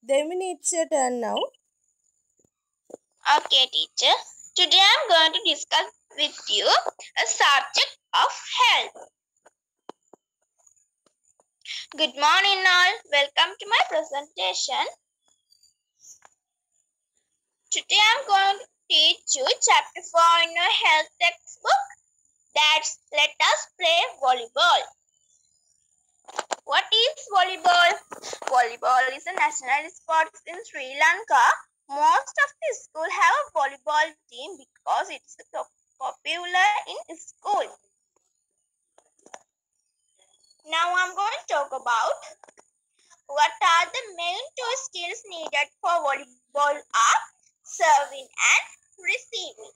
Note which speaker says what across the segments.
Speaker 1: Dewmini, it's your turn now.
Speaker 2: Okay, teacher. Today I'm going to discuss with you a subject of health. Good morning all. Welcome to my presentation. Today I'm going to teach you chapter 4 in your health textbook. That's Let Us Play Volleyball. What is volleyball? Volleyball is a national sport in Sri Lanka. Most of the schools have a volleyball team because it's popular in school. Now I'm going to talk about what are the main two skills needed for volleyball are serving and receiving.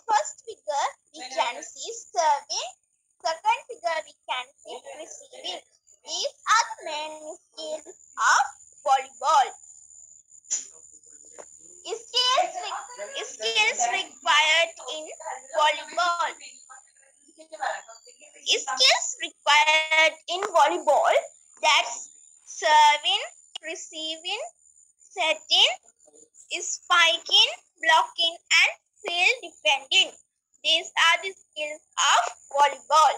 Speaker 2: First figure we can see serving. Second figure we can see receiving. These are the main skills of volleyball. Skills required in volleyball. Skills required in volleyball, that's serving, receiving, setting, spiking, blocking and field defending. These are the skills of volleyball.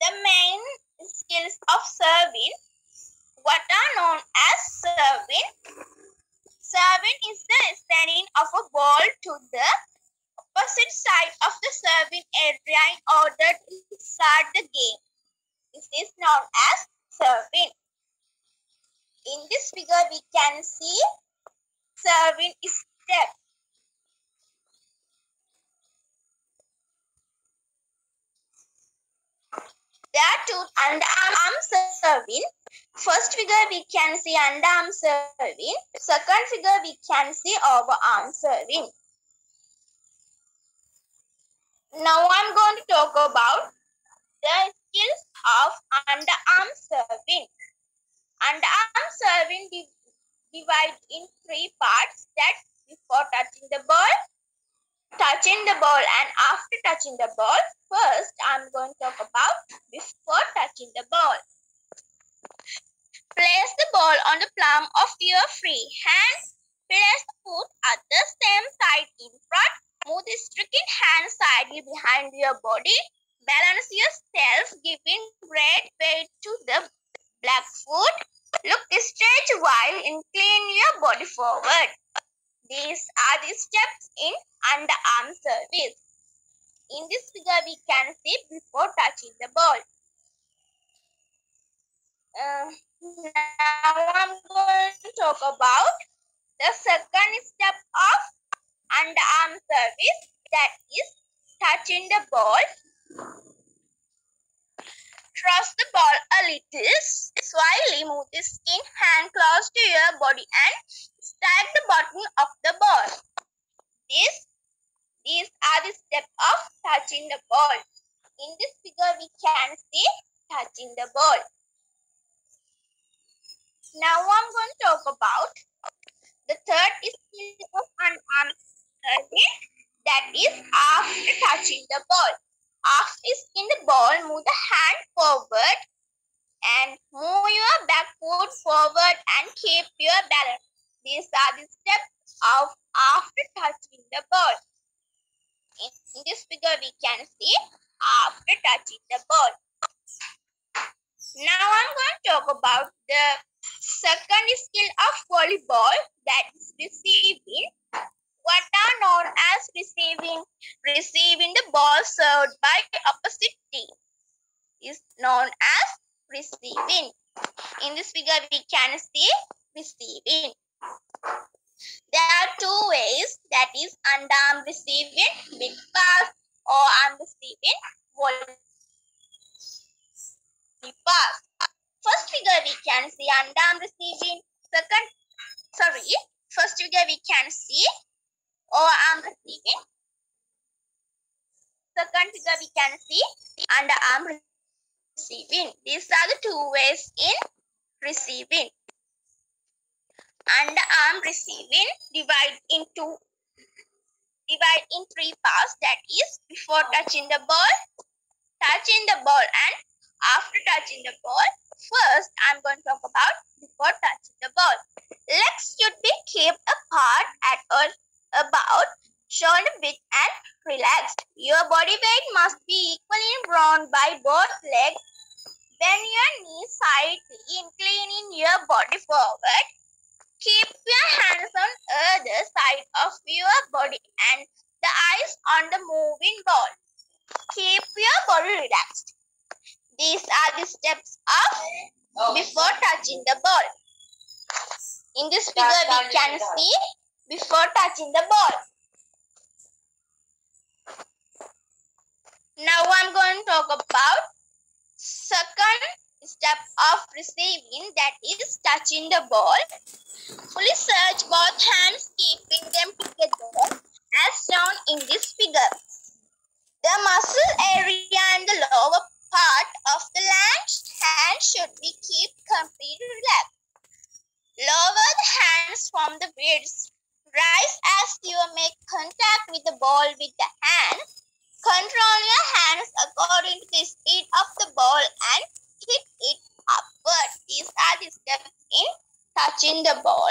Speaker 2: The main skills of serving, what are known as serving? Serving is the sending of a ball to the opposite side of the serving area in order to start the game. This is known as serving. In this figure we can see serving step. There are two underarm serving. First figure we can see underarm serving. Second figure we can see overarm serving. Now I'm going to talk about the skills of underarm serving. Underarm serving divides in three parts. That's before touching the ball, and after touching the ball. First, I'm going to talk about before touching the ball. Place the ball on the palm of your free hand. Place the foot at the same side in front. Move the stricken hand slightly behind your body. Balance yourself, giving great weight to the black foot. Look straight while incline your body forward. These are the steps in underarm service. In this figure, we can see before touching the ball. Now I'm going to talk about the second step of underarm service, that is touching the ball. Toss the ball a little, slightly move the skin hand close to your body and strike the bottom of the ball. These are the steps of touching the ball. In this figure, we can see touching the ball. Now I'm going to talk about the third skill of underarm service, that is after touching the ball. After striking the ball, move the hand forward and move your back foot forward and keep your balance. These are the steps of after touching the ball. In this figure, we can see after touching the ball. Now I'm going to talk about the second skill of volleyball, that is receiving. What are known as receiving? Receiving the ball served by opposite team is known as receiving. In this figure, we can see receiving. There are two ways, that is underarm receiving, big pass, or arm receiving, volley pass. First figure we can see underarm receiving. First figure we can see overarm receiving. Second figure we can see underarm receiving. These are the two ways in receiving. Underarm receiving divide in three parts, that is before touching the ball, and after touching the ball, first, I'm going to talk about before touching the ball. Legs should be kept apart at or about shoulder width and relaxed. Your body weight must be equally borne by both legs. Bend your knees slightly, inclining your body forward. Keep your hands on either side of your body and the eyes on the moving ball. Keep your body relaxed. These are the steps of before touching the ball. In this figure, we can see before touching the ball. Now I'm going to talk about second step of receiving, that is touching the ball. Fully search both hands, keeping them together as shown in this figure. The muscle area and the lower part of the hand should be kept completely relaxed. Lower the hands from the wrists. Rise as you make contact with the ball with the hand. Control your hands according to the speed of the ball and hit it upward. These are the steps in touching the ball.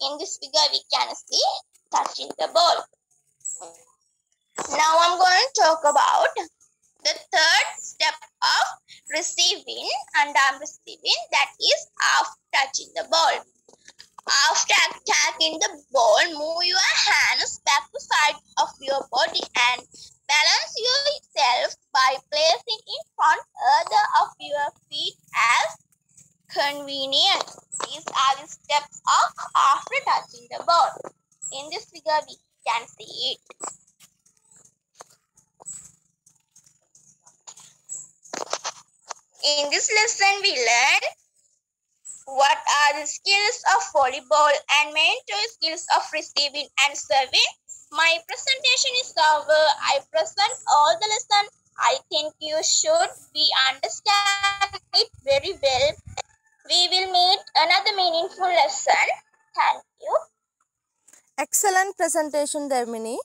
Speaker 2: In this figure, we can see touching the ball. Now I'm going to talk about the third step of receiving, and I'm receiving, that is after touching the ball. After attacking the ball, move your hands back to side of your body and balance yourself by placing in front either of your feet as convenient. These are the steps of after touching the ball. In this figure, we can see it. In this lesson, we learned what are the skills of volleyball and main two skills of receiving and serving. My presentation is over. I present all the lesson. I think you should be understand it very well. We will meet another meaningful lesson. Thank you.
Speaker 1: Excellent presentation, Dewmini.